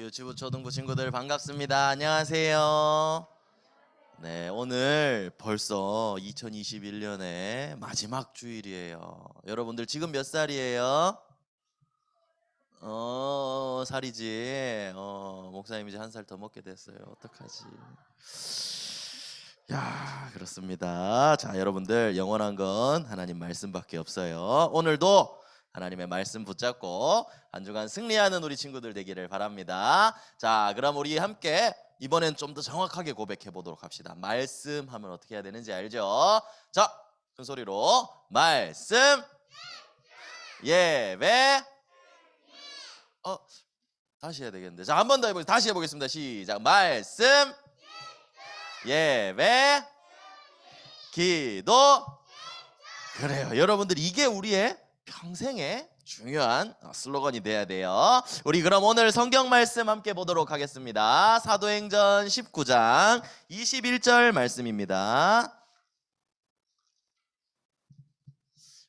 유치부 초등부 친구들 반갑습니다. 안녕하세요. 네, 오늘 벌써 2021년의 마지막 주일이에요. 여러분들 지금 몇 살이에요? 살이지. 목사님 이제 한 살 더 먹게 됐어요. 어떡하지? 야, 그렇습니다. 자, 여러분들 영원한 건 하나님 말씀밖에 없어요. 오늘도 하나님의 말씀 붙잡고 한 주간 승리하는 우리 친구들 되기를 바랍니다. 자, 그럼 우리 함께 이번엔 좀 더 정확하게 고백해 보도록 합시다. 말씀하면 어떻게 해야 되는지 알죠? 자, 큰 소리로 말씀, 예배. 다시 해야 되겠는데. 자, 한 번 더 해보겠습니다. 다시 해보겠습니다. 시작. 말씀, 예배, 기도. 그래요. 여러분들 이게 우리의 평생의 중요한 슬로건이 돼야 돼요. 우리 그럼 오늘 성경 말씀 함께 보도록 하겠습니다. 사도행전 19장 21절 말씀입니다.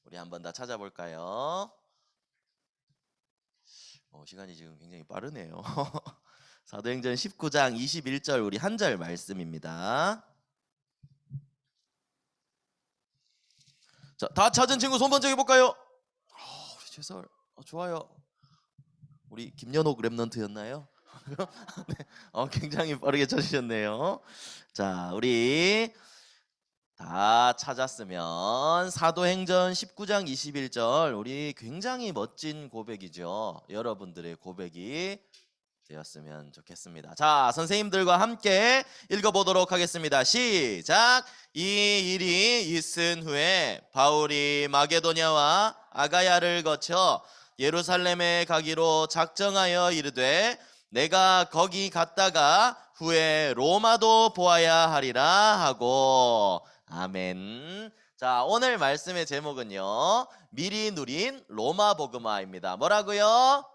우리 한번 다 찾아볼까요? 시간이 지금 굉장히 빠르네요. 사도행전 19장 21절 우리 한 절 말씀입니다. 자, 다 찾은 친구 손 번쩍 해볼까요? 우리 최설 좋아요. 우리 김연옥 랩넌트였나요? 네, 굉장히 빠르게 찾으셨네요. 자, 우리 다 찾았으면 사도행전 19장 21절 우리 굉장히 멋진 고백이죠. 여러분들의 고백이 되었으면 좋겠습니다. 자, 선생님들과 함께 읽어보도록 하겠습니다. 시작. 이 일이 있은 후에 바울이 마게도냐와 아가야를 거쳐 예루살렘에 가기로 작정하여 이르되 내가 거기 갔다가 후에 로마도 보아야 하리라 하고. 아멘. 자, 오늘 말씀의 제목은요, 미리 누린 로마 복음화입니다. 뭐라고요?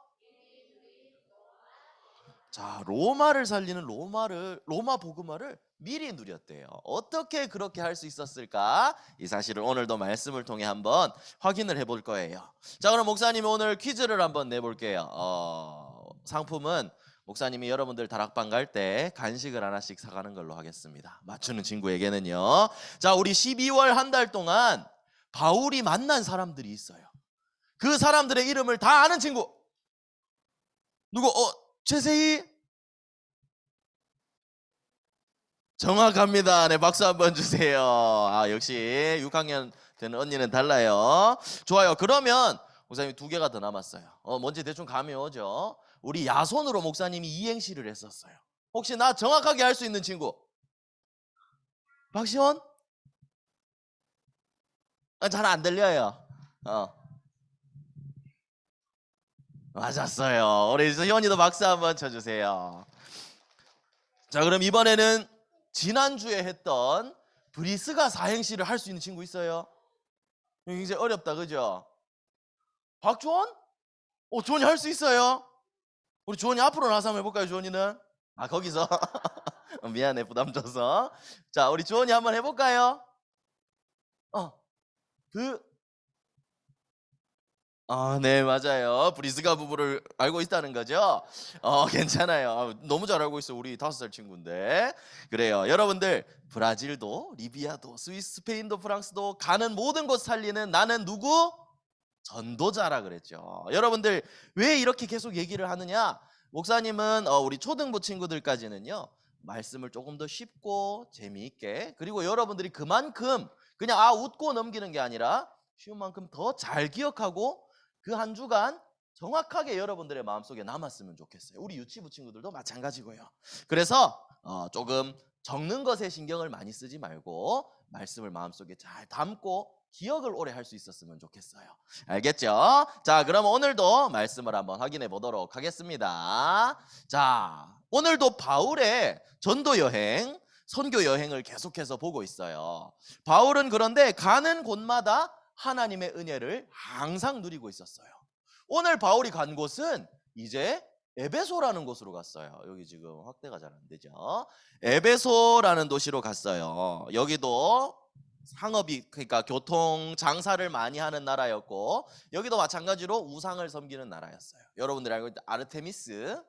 자, 로마를 살리는 로마 복음화를 미리 누렸대요. 어떻게 그렇게 할 수 있었을까? 이 사실을 오늘도 말씀을 통해 한번 확인을 해볼 거예요. 자, 그럼 목사님이 오늘 퀴즈를 한번 내볼게요. 상품은 목사님이 여러분들 다락방 갈 때 간식을 하나씩 사가는 걸로 하겠습니다. 맞추는 친구에게는요. 자, 우리 12월 한 달 동안 바울이 만난 사람들이 있어요. 그 사람들의 이름을 다 아는 친구. 누구? 최세희? 정확합니다. 네, 박수 한번 주세요. 역시 6학년 되는 언니는 달라요. 좋아요. 그러면 목사님이 2개가 더 남았어요. 뭔지 대충 감이 오죠? 우리 야손으로 목사님이 이행시를 했었어요. 혹시 나 정확하게 할 수 있는 친구? 박시원? 잘 안 들려요. 맞았어요. 우리 희원이도 박수 한번 쳐주세요. 자, 그럼 이번에는 지난주에 했던 브리스가 사행시를 할 수 있는 친구 있어요? 굉장히 어렵다, 그죠? 박주원? 주원이 할 수 있어요? 우리 주원이 앞으로 나서 한번 해볼까요, 주원이는? 거기서? 미안해, 부담 줘서. 자, 우리 주원이 한번 해볼까요? 네, 맞아요. 브리스가 부부를 알고 있다는 거죠? 괜찮아요. 너무 잘 알고 있어. 우리 5살 친구인데. 그래요. 여러분들, 브라질도, 리비아도, 스위스, 스페인도, 프랑스도 가는 모든 곳 살리는 나는 누구? 전도자라 그랬죠. 여러분들, 왜 이렇게 계속 얘기를 하느냐? 목사님은 우리 초등부 친구들까지는요, 말씀을 조금 더 쉽고 재미있게, 그리고 여러분들이 그만큼 그냥 웃고 넘기는 게 아니라 쉬운 만큼 더 잘 기억하고 그 한 주간 정확하게 여러분들의 마음속에 남았으면 좋겠어요. 우리 유치부 친구들도 마찬가지고요. 그래서 조금 적는 것에 신경을 많이 쓰지 말고 말씀을 마음속에 잘 담고 기억을 오래 할 수 있었으면 좋겠어요. 알겠죠? 자, 그럼 오늘도 말씀을 한번 확인해 보도록 하겠습니다. 자, 오늘도 바울의 전도 여행, 선교 여행을 계속해서 보고 있어요. 바울은 그런데 가는 곳마다 하나님의 은혜를 항상 누리고 있었어요. 오늘 바울이 간 곳은 이제 에베소라는 곳으로 갔어요. 여기 지금 확대가 잘 안 되죠. 에베소라는 도시로 갔어요. 여기도 상업이, 그러니까 교통 장사를 많이 하는 나라였고, 여기도 마찬가지로 우상을 섬기는 나라였어요. 여러분들이 알고 있는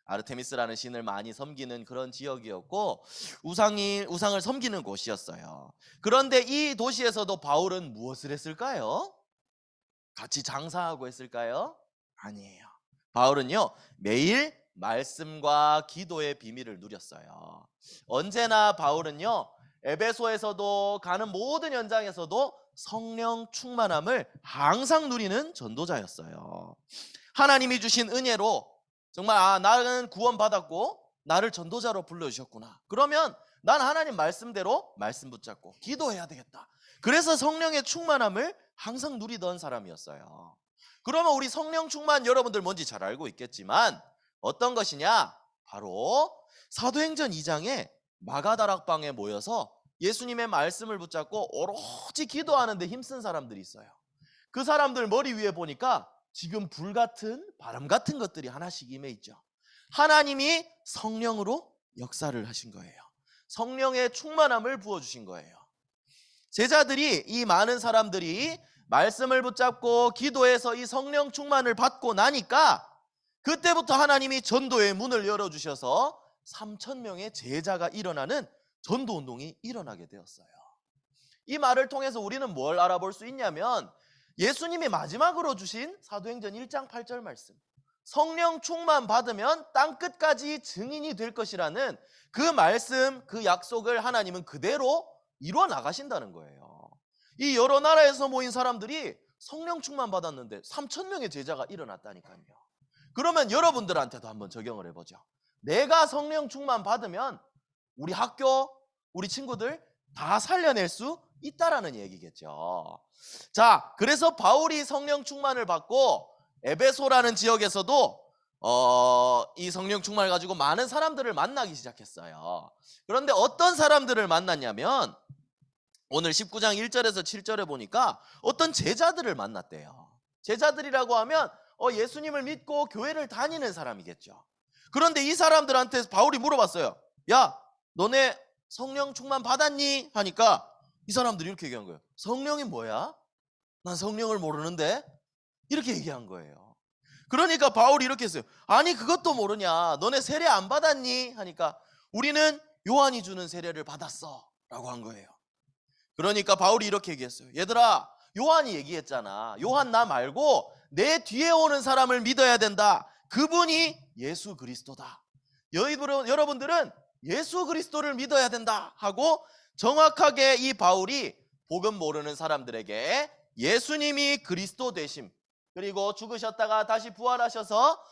아르테미스라는 신을 많이 섬기는 그런 지역이었고 우상을 섬기는 곳이었어요. 그런데 이 도시에서도 바울은 무엇을 했을까요? 같이 장사하고 했을까요? 아니에요. 바울은요, 매일 말씀과 기도의 비밀을 누렸어요. 언제나 바울은요, 에베소에서도 가는 모든 현장에서도 성령 충만함을 항상 누리는 전도자였어요. 하나님이 주신 은혜로 정말 나는 구원받았고 나를 전도자로 불러주셨구나. 그러면 난 하나님 말씀대로 말씀 붙잡고 기도해야 되겠다. 그래서 성령의 충만함을 항상 누리던 사람이었어요. 그러면 우리 성령 충만 여러분들 뭔지 잘 알고 있겠지만 어떤 것이냐? 바로 사도행전 2장에 마가다락방에 모여서 예수님의 말씀을 붙잡고 오로지 기도하는 데 힘쓴 사람들이 있어요. 그 사람들 머리 위에 보니까 지금 불 같은 바람 같은 것들이 하나씩 임해 있죠. 하나님이 성령으로 역사를 하신 거예요. 성령의 충만함을 부어주신 거예요. 제자들이, 이 많은 사람들이 말씀을 붙잡고 기도해서 이 성령 충만을 받고 나니까 그때부터 하나님이 전도의 문을 열어주셔서 3,000명의 제자가 일어나는 전도운동이 일어나게 되었어요. 이 말을 통해서 우리는 뭘 알아볼 수 있냐면 예수님이 마지막으로 주신 사도행전 1장 8절 말씀, 성령 충만 받으면 땅끝까지 증인이 될 것이라는 그 말씀, 그 약속을 하나님은 그대로 이루어 나가신다는 거예요. 이 여러 나라에서 모인 사람들이 성령 충만 받았는데 3,000명의 제자가 일어났다니까요. 그러면 여러분들한테도 한번 적용을 해보죠. 내가 성령 충만 받으면 우리 학교, 우리 친구들 다 살려낼 수 있다라는 얘기겠죠. 자, 그래서 바울이 성령 충만을 받고 에베소라는 지역에서도 이 성령 충만을 가지고 많은 사람들을 만나기 시작했어요. 그런데 어떤 사람들을 만났냐면 오늘 19장 1절에서 7절에 보니까 어떤 제자들을 만났대요. 제자들이라고 하면 예수님을 믿고 교회를 다니는 사람이겠죠. 그런데 이 사람들한테 바울이 물어봤어요. 야, 너네 성령 충만 받았니? 하니까 이 사람들이 이렇게 얘기한 거예요. 성령이 뭐야? 난 성령을 모르는데? 이렇게 얘기한 거예요. 그러니까 바울이 이렇게 했어요. 아니 그것도 모르냐? 너네 세례 안 받았니? 하니까 우리는 요한이 주는 세례를 받았어 라고 한 거예요. 그러니까 바울이 이렇게 얘기했어요. 얘들아, 요한이 얘기했잖아. 요한 나 말고 내 뒤에 오는 사람을 믿어야 된다. 그분이 예수 그리스도다. 여러분들은 예수 그리스도를 믿어야 된다 하고 정확하게 이 바울이 복음 모르는 사람들에게 예수님이 그리스도 되심, 그리고 죽으셨다가 다시 부활하셔서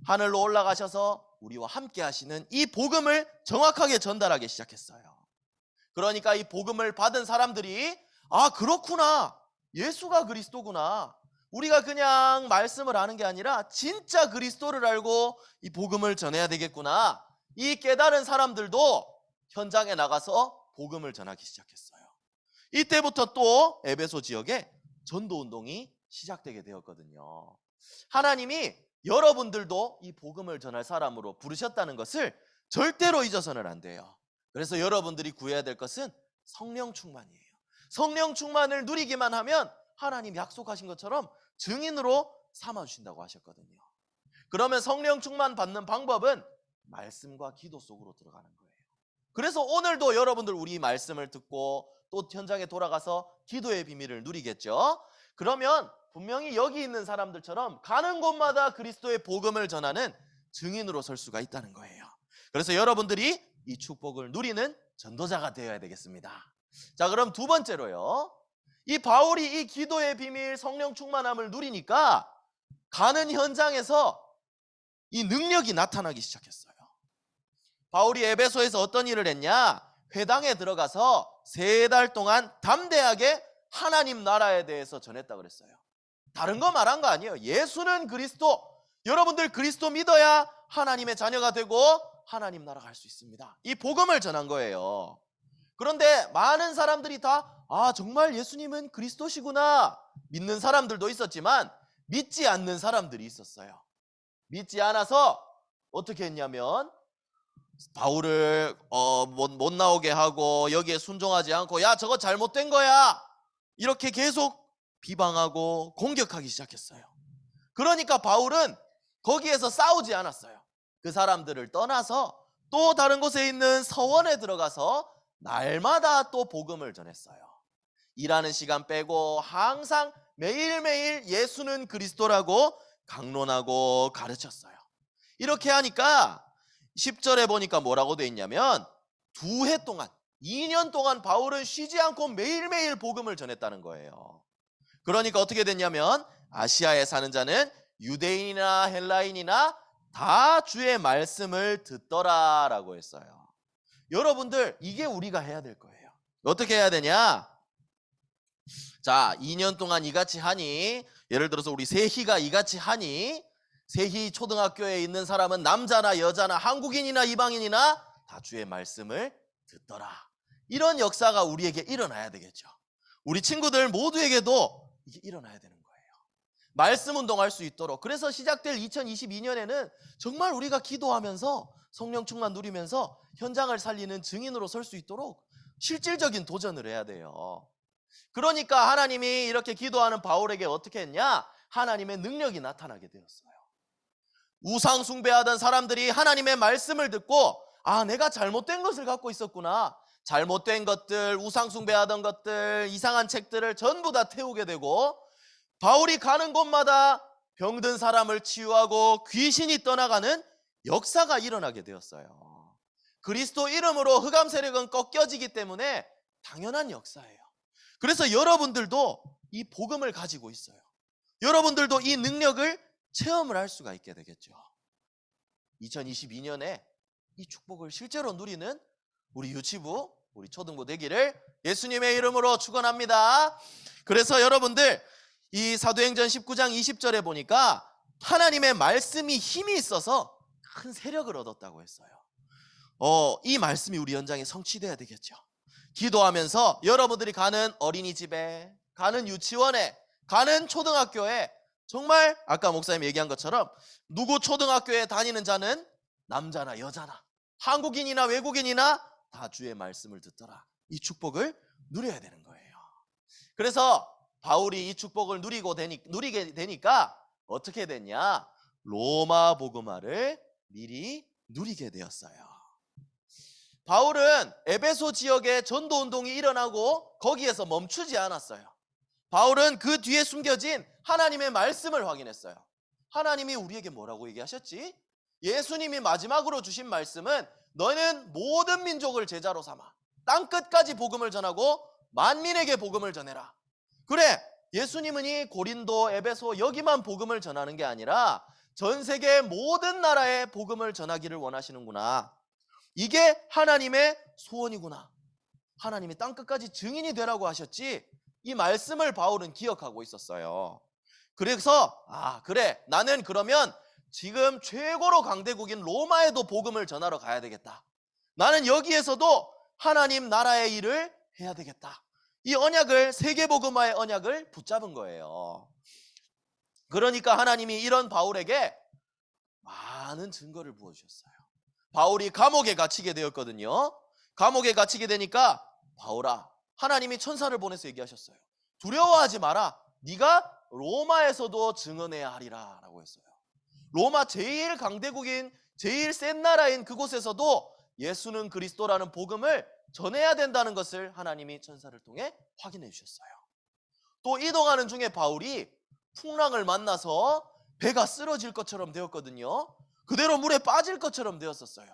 하늘로 올라가셔서 우리와 함께 하시는 이 복음을 정확하게 전달하기 시작했어요. 그러니까 이 복음을 받은 사람들이 그렇구나, 예수가 그리스도구나, 우리가 그냥 말씀을 아는 게 아니라 진짜 그리스도를 알고 이 복음을 전해야 되겠구나, 이 깨달은 사람들도 현장에 나가서 복음을 전하기 시작했어요. 이때부터 또 에베소 지역에 전도운동이 시작되게 되었거든요. 하나님이 여러분들도 이 복음을 전할 사람으로 부르셨다는 것을 절대로 잊어서는 안 돼요. 그래서 여러분들이 구해야 될 것은 성령 충만이에요. 성령 충만을 누리기만 하면 하나님 약속하신 것처럼 증인으로 삼아주신다고 하셨거든요. 그러면 성령 충만 받는 방법은 말씀과 기도 속으로 들어가는 거예요. 그래서 오늘도 여러분들 우리 말씀을 듣고 또 현장에 돌아가서 기도의 비밀을 누리겠죠. 그러면 분명히 여기 있는 사람들처럼 가는 곳마다 그리스도의 복음을 전하는 증인으로 설 수가 있다는 거예요. 그래서 여러분들이 이 축복을 누리는 전도자가 되어야 되겠습니다. 자, 그럼 두 번째로요, 이 바울이 이 기도의 비밀, 성령 충만함을 누리니까 가는 현장에서 이 능력이 나타나기 시작했어요. 바울이 에베소에서 어떤 일을 했냐? 회당에 들어가서 3달 동안 담대하게 하나님 나라에 대해서 전했다 그랬어요. 다른 거 말한 거 아니에요. 예수는 그리스도, 여러분들 그리스도 믿어야 하나님의 자녀가 되고 하나님 나라 갈 수 있습니다. 이 복음을 전한 거예요. 그런데 많은 사람들이 다 정말 예수님은 그리스도시구나 믿는 사람들도 있었지만 믿지 않는 사람들이 있었어요. 믿지 않아서 어떻게 했냐면 바울을 못 나오게 하고 여기에 순종하지 않고 야 저거 잘못된 거야 이렇게 계속 비방하고 공격하기 시작했어요. 그러니까 바울은 거기에서 싸우지 않았어요. 그 사람들을 떠나서 또 다른 곳에 있는 서원에 들어가서 날마다 또 복음을 전했어요. 일하는 시간 빼고 항상 매일매일 예수는 그리스도라고 강론하고 가르쳤어요. 이렇게 하니까 10절에 보니까 뭐라고 돼 있냐면 2해 동안 2년 동안 바울은 쉬지 않고 매일매일 복음을 전했다는 거예요. 그러니까 어떻게 됐냐면 아시아에 사는 자는 유대인이나 헬라인이나 다 주의 말씀을 듣더라라고 했어요. 여러분들, 이게 우리가 해야 될 거예요. 어떻게 해야 되냐? 자, 2년 동안 이같이 하니, 예를 들어서 우리 세희가 이같이 하니, 세희 초등학교에 있는 사람은 남자나 여자나 한국인이나 이방인이나 다 주의 말씀을 듣더라. 이런 역사가 우리에게 일어나야 되겠죠. 우리 친구들 모두에게도 이게 일어나야 되는 거예요. 말씀 운동할 수 있도록. 그래서 시작될 2022년에는 정말 우리가 기도하면서 성령 충만 누리면서 현장을 살리는 증인으로 설 수 있도록 실질적인 도전을 해야 돼요. 그러니까 하나님이 이렇게 기도하는 바울에게 어떻게 했냐? 하나님의 능력이 나타나게 되었어요. 우상 숭배하던 사람들이 하나님의 말씀을 듣고, 아, 내가 잘못된 것을 갖고 있었구나. 잘못된 것들, 우상 숭배하던 것들, 이상한 책들을 전부 다 태우게 되고, 바울이 가는 곳마다 병든 사람을 치유하고 귀신이 떠나가는 역사가 일어나게 되었어요. 그리스도 이름으로 흑암 세력은 꺾여지기 때문에 당연한 역사예요. 그래서 여러분들도 이 복음을 가지고 있어요. 여러분들도 이 능력을 체험을 할 수가 있게 되겠죠. 2022년에 이 축복을 실제로 누리는 우리 유치부, 우리 초등부 되기를 예수님의 이름으로 축원합니다. 그래서 여러분들, 이 사도행전 19장 20절에 보니까 하나님의 말씀이 힘이 있어서 큰 세력을 얻었다고 했어요. 이 말씀이 우리 현장에 성취돼야 되겠죠. 기도하면서 여러분들이 가는 어린이집에, 가는 유치원에, 가는 초등학교에, 정말 아까 목사님 얘기한 것처럼 누구 초등학교에 다니는 자는 남자나 여자나 한국인이나 외국인이나 다 주의 말씀을 듣더라. 이 축복을 누려야 되는 거예요. 그래서 바울이 이 축복을 누리게 되니까 어떻게 됐냐? 로마 복음화를 미리 누리게 되었어요. 바울은 에베소 지역에 전도 운동이 일어나고 거기에서 멈추지 않았어요. 바울은 그 뒤에 숨겨진 하나님의 말씀을 확인했어요. 하나님이 우리에게 뭐라고 얘기하셨지? 예수님이 마지막으로 주신 말씀은 너는 모든 민족을 제자로 삼아 땅끝까지 복음을 전하고 만민에게 복음을 전해라. 그래, 예수님은 이 고린도, 에베소 여기만 복음을 전하는 게 아니라 전 세계 모든 나라에 복음을 전하기를 원하시는구나. 이게 하나님의 소원이구나. 하나님이 땅끝까지 증인이 되라고 하셨지. 이 말씀을 바울은 기억하고 있었어요. 그래서 그래, 나는 그러면 지금 최고로 강대국인 로마에도 복음을 전하러 가야 되겠다. 나는 여기에서도 하나님 나라의 일을 해야 되겠다. 이 언약을, 세계복음화의 언약을 붙잡은 거예요. 그러니까 하나님이 이런 바울에게 많은 증거를 부어주셨어요. 바울이 감옥에 갇히게 되었거든요. 감옥에 갇히게 되니까 바울아, 하나님이 천사를 보내서 얘기하셨어요. 두려워하지 마라. 네가 로마에서도 증언해야 하리라 라고 했어요. 로마 제일 강대국인, 제일 센 나라인 그곳에서도 예수는 그리스도라는 복음을 전해야 된다는 것을 하나님이 천사를 통해 확인해 주셨어요. 또 이동하는 중에 바울이 풍랑을 만나서 배가 쓰러질 것처럼 되었거든요. 그대로 물에 빠질 것처럼 되었었어요.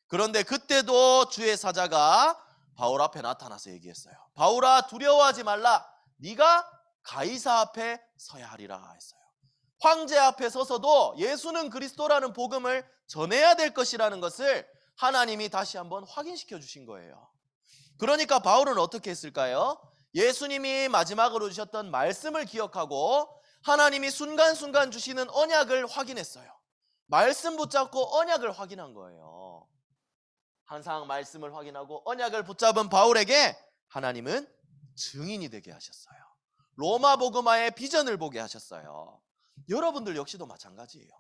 그런데 그때도 주의 사자가 바울 앞에 나타나서 얘기했어요. 바울아, 두려워하지 말라. 네가 가이사 앞에 서야 하리라 했어요. 황제 앞에 서서도 예수는 그리스도라는 복음을 전해야 될 것이라는 것을 하나님이 다시 한번 확인시켜 주신 거예요. 그러니까 바울은 어떻게 했을까요? 예수님이 마지막으로 주셨던 말씀을 기억하고 하나님이 순간순간 주시는 언약을 확인했어요. 말씀 붙잡고 언약을 확인한 거예요. 항상 말씀을 확인하고 언약을 붙잡은 바울에게 하나님은 증인이 되게 하셨어요. 로마 복음화의 비전을 보게 하셨어요. 여러분들 역시도 마찬가지예요.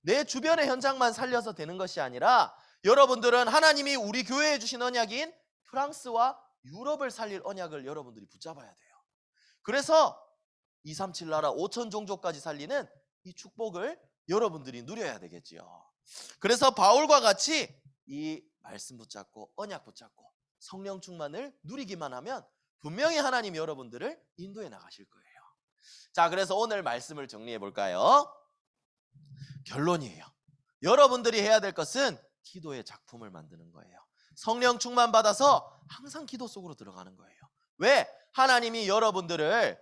내 주변의 현장만 살려서 되는 것이 아니라 여러분들은 하나님이 우리 교회에 주신 언약인 프랑스와 유럽을 살릴 언약을 여러분들이 붙잡아야 돼요. 그래서 237 나라 5천 종족까지 살리는 이 축복을 여러분들이 누려야 되겠지요. 그래서 바울과 같이 이 말씀 붙잡고 언약 붙잡고 성령 충만을 누리기만 하면 분명히 하나님이 여러분들을 인도해 나가실 거예요. 자, 그래서 오늘 말씀을 정리해 볼까요? 결론이에요. 여러분들이 해야 될 것은 기도의 작품을 만드는 거예요. 성령 충만 받아서 항상 기도 속으로 들어가는 거예요. 왜? 하나님이 여러분들을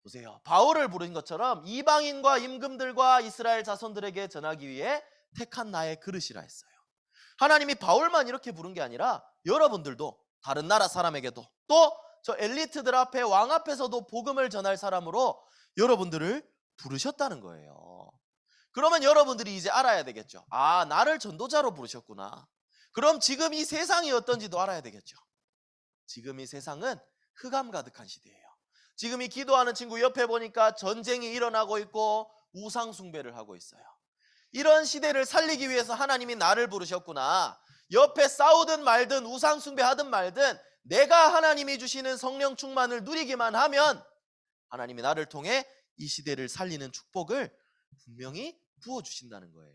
보세요. 바울을 부른 것처럼 이방인과 임금들과 이스라엘 자손들에게 전하기 위해 택한 나의 그릇이라 했어요. 하나님이 바울만 이렇게 부른 게 아니라 여러분들도 다른 나라 사람에게도 또 저 엘리트들 앞에 왕 앞에서도 복음을 전할 사람으로 여러분들을 부르셨다는 거예요. 그러면 여러분들이 이제 알아야 되겠죠. 아, 나를 전도자로 부르셨구나. 그럼 지금 이 세상이 어떤지도 알아야 되겠죠. 지금 이 세상은 흑암 가득한 시대예요. 지금 이 기도하는 친구 옆에 보니까 전쟁이 일어나고 있고 우상 숭배를 하고 있어요. 이런 시대를 살리기 위해서 하나님이 나를 부르셨구나. 옆에 싸우든 말든 우상 숭배하든 말든 내가 하나님이 주시는 성령 충만을 누리기만 하면 하나님이 나를 통해 이 시대를 살리는 축복을 분명히 부어주신다는 거예요.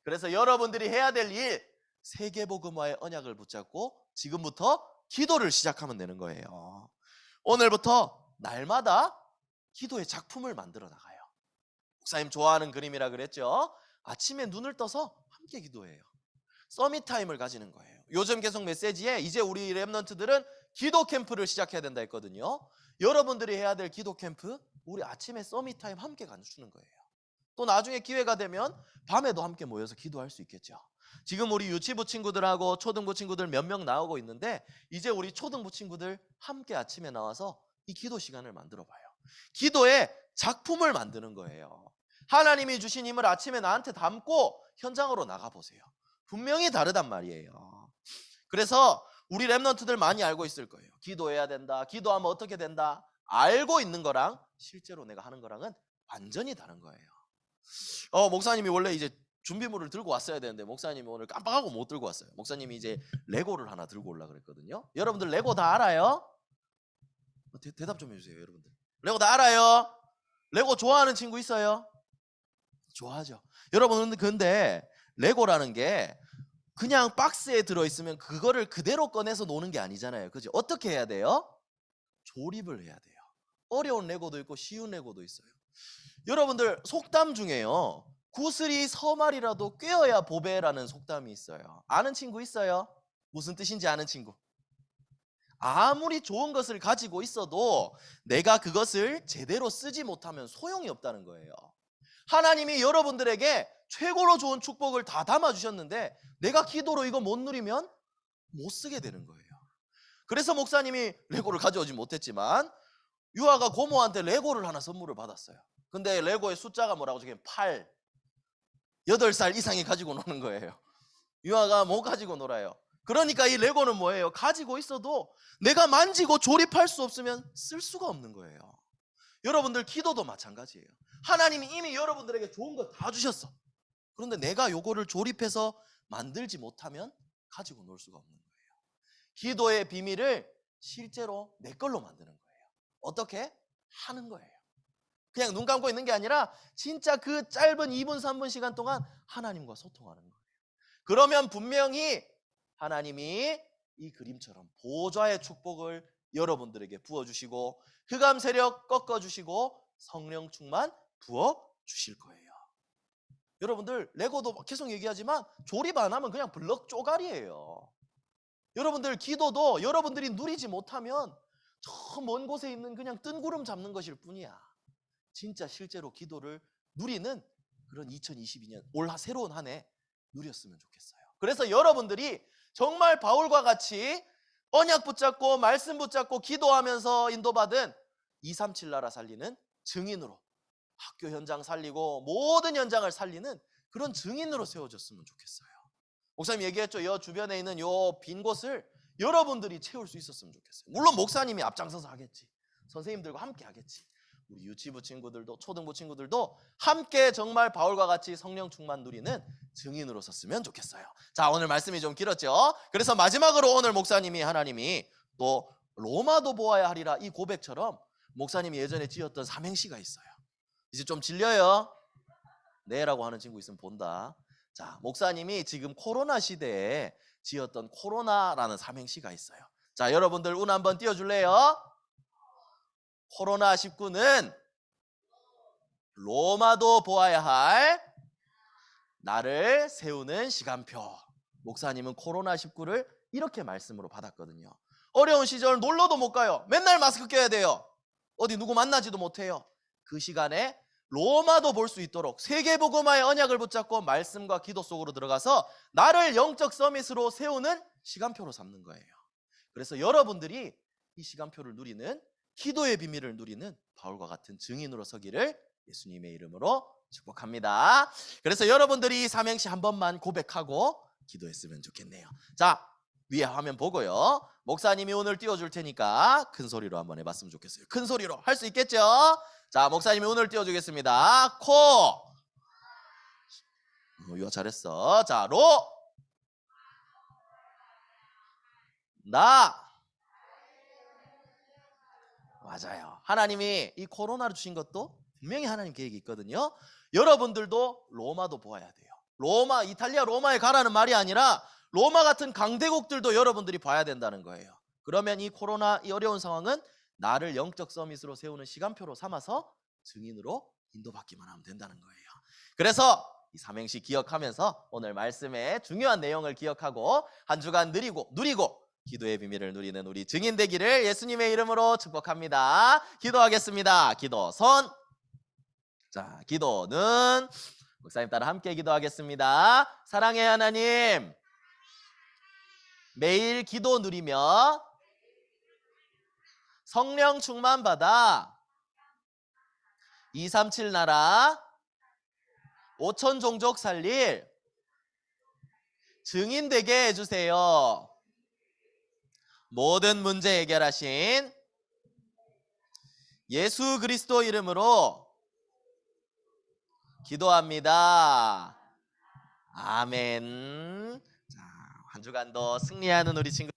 그래서 여러분들이 해야 될 일, 세계복음화의 언약을 붙잡고 지금부터 기도를 시작하면 되는 거예요. 오늘부터 날마다 기도의 작품을 만들어 나가요. 목사님 좋아하는 그림이라 그랬죠. 아침에 눈을 떠서 함께 기도해요. 서밋 타임을 가지는 거예요. 요즘 계속 메시지에 이제 우리 렘넌트들은 기도 캠프를 시작해야 된다 했거든요. 여러분들이 해야 될 기도 캠프, 우리 아침에 서밋 타임 함께 가주는 거예요. 또 나중에 기회가 되면 밤에도 함께 모여서 기도할 수 있겠죠. 지금 우리 유치부 친구들하고 초등부 친구들 몇 명 나오고 있는데 이제 우리 초등부 친구들 함께 아침에 나와서 이 기도 시간을 만들어 봐요. 기도의 작품을 만드는 거예요. 하나님이 주신 힘을 아침에 나한테 담고 현장으로 나가보세요. 분명히 다르단 말이에요. 그래서 우리 렘넌트들 많이 알고 있을 거예요. 기도해야 된다, 기도하면 어떻게 된다. 알고 있는 거랑 실제로 내가 하는 거랑은 완전히 다른 거예요. 목사님이 원래 이제 준비물을 들고 왔어야 되는데 목사님이 오늘 깜빡하고 못 들고 왔어요. 목사님이 이제 레고를 하나 들고 올라 그랬거든요. 여러분들 레고 다 알아요? 대답 좀 해주세요. 여러분들 레고 다 알아요? 레고 좋아하는 친구 있어요? 좋아하죠. 여러분 근데 레고라는 게 그냥 박스에 들어있으면 그거를 그대로 꺼내서 노는 게 아니잖아요. 그죠? 어떻게 해야 돼요? 조립을 해야 돼요. 어려운 레고도 있고 쉬운 레고도 있어요. 여러분들 속담 중에요, 구슬이 서말이라도 꿰어야 보배라는 속담이 있어요. 아는 친구 있어요? 무슨 뜻인지 아는 친구? 아무리 좋은 것을 가지고 있어도 내가 그것을 제대로 쓰지 못하면 소용이 없다는 거예요. 하나님이 여러분들에게 최고로 좋은 축복을 다 담아주셨는데 내가 기도로 이거 못 누리면 못 쓰게 되는 거예요. 그래서 목사님이 레고를 가져오지 못했지만 유아가 고모한테 레고를 하나 선물을 받았어요. 근데 레고의 숫자가 뭐라고 적혀있는 8, 8살 이상이 가지고 노는 거예요. 유아가 못 가지고 놀아요. 그러니까 이 레고는 뭐예요? 가지고 있어도 내가 만지고 조립할 수 없으면 쓸 수가 없는 거예요. 여러분들 기도도 마찬가지예요. 하나님이 이미 여러분들에게 좋은 거 다 주셨어. 그런데 내가 요거를 조립해서 만들지 못하면 가지고 놀 수가 없는 거예요. 기도의 비밀을 실제로 내 걸로 만드는 거예요. 어떻게? 하는 거예요. 그냥 눈 감고 있는 게 아니라 진짜 그 짧은 2분 3분 시간 동안 하나님과 소통하는 거예요. 그러면 분명히 하나님이 이 그림처럼 보좌의 축복을 여러분들에게 부어주시고 흑암 세력 꺾어주시고 성령 충만 부어주실 거예요. 여러분들 레고도 계속 얘기하지만 조립 안 하면 그냥 블럭 쪼가리예요. 여러분들 기도도 여러분들이 누리지 못하면 저 먼 곳에 있는 그냥 뜬구름 잡는 것일 뿐이야. 진짜 실제로 기도를 누리는 그런 2022년 올 새로운 한 해 누렸으면 좋겠어요. 그래서 여러분들이 정말 바울과 같이 언약 붙잡고 말씀 붙잡고 기도하면서 인도받은 237 나라 살리는 증인으로, 학교 현장 살리고 모든 현장을 살리는 그런 증인으로 세워졌으면 좋겠어요. 목사님 얘기했죠. 이 주변에 있는 이 빈 곳을 여러분들이 채울 수 있었으면 좋겠어요. 물론 목사님이 앞장서서 하겠지, 선생님들과 함께 하겠지, 우리 유치부 친구들도 초등부 친구들도 함께 정말 바울과 같이 성령 충만 누리는 증인으로 섰으면 좋겠어요. 자, 오늘 말씀이 좀 길었죠. 그래서 마지막으로 오늘 목사님이 하나님이 또 로마도 보아야 하리라 이 고백처럼 목사님이 예전에 지었던 삼행시가 있어요. 이제 좀 질려요? 네라고 하는 친구 있으면 본다. 자, 목사님이 지금 코로나 시대에 지었던 코로나라는 삼행시가 있어요. 자, 여러분들 운 한번 띄워줄래요? 코로나19는 로마도 보아야 할 나를 세우는 시간표. 목사님은 코로나19를 이렇게 말씀으로 받았거든요. 어려운 시절 놀러도 못 가요. 맨날 마스크 껴야 돼요. 어디 누구 만나지도 못해요. 그 시간에 로마도 볼 수 있도록 세계복음화의 언약을 붙잡고 말씀과 기도 속으로 들어가서 나를 영적 서밋으로 세우는 시간표로 삼는 거예요. 그래서 여러분들이 이 시간표를 누리는, 기도의 비밀을 누리는 바울과 같은 증인으로 서기를 예수님의 이름으로 축복합니다. 그래서 여러분들이 이 삼행시 한 번만 고백하고 기도했으면 좋겠네요. 자, 위에 화면 보고요. 목사님이 오늘 띄워줄 테니까 큰 소리로 한번 해봤으면 좋겠어요. 큰 소리로 할 수 있겠죠? 자, 목사님이 오늘 띄워주겠습니다. 코. 유아 잘했어. 자, 로. 나. 맞아요. 하나님이 이 코로나를 주신 것도 분명히 하나님 계획이 있거든요. 여러분들도 로마도 보아야 돼요. 로마, 이탈리아 로마에 가라는 말이 아니라 로마 같은 강대국들도 여러분들이 봐야 된다는 거예요. 그러면 이 코로나, 이 어려운 상황은 나를 영적 서밋으로 세우는 시간표로 삼아서 증인으로 인도받기만 하면 된다는 거예요. 그래서 이 삼행시 기억하면서 오늘 말씀의 중요한 내용을 기억하고 한 주간 누리고 기도의 비밀을 누리는 우리 증인 되기를 예수님의 이름으로 축복합니다. 기도하겠습니다. 기도 손. 자, 기도는 목사님 따라 함께 기도하겠습니다. 사랑의 하나님, 매일 기도 누리며 성령 충만 받아 237 나라 5천 종족 살릴 증인 되게 해주세요. 모든 문제 해결하신 예수 그리스도 이름으로 기도합니다. 아멘. 자, 한 주간도 승리하는 우리 친구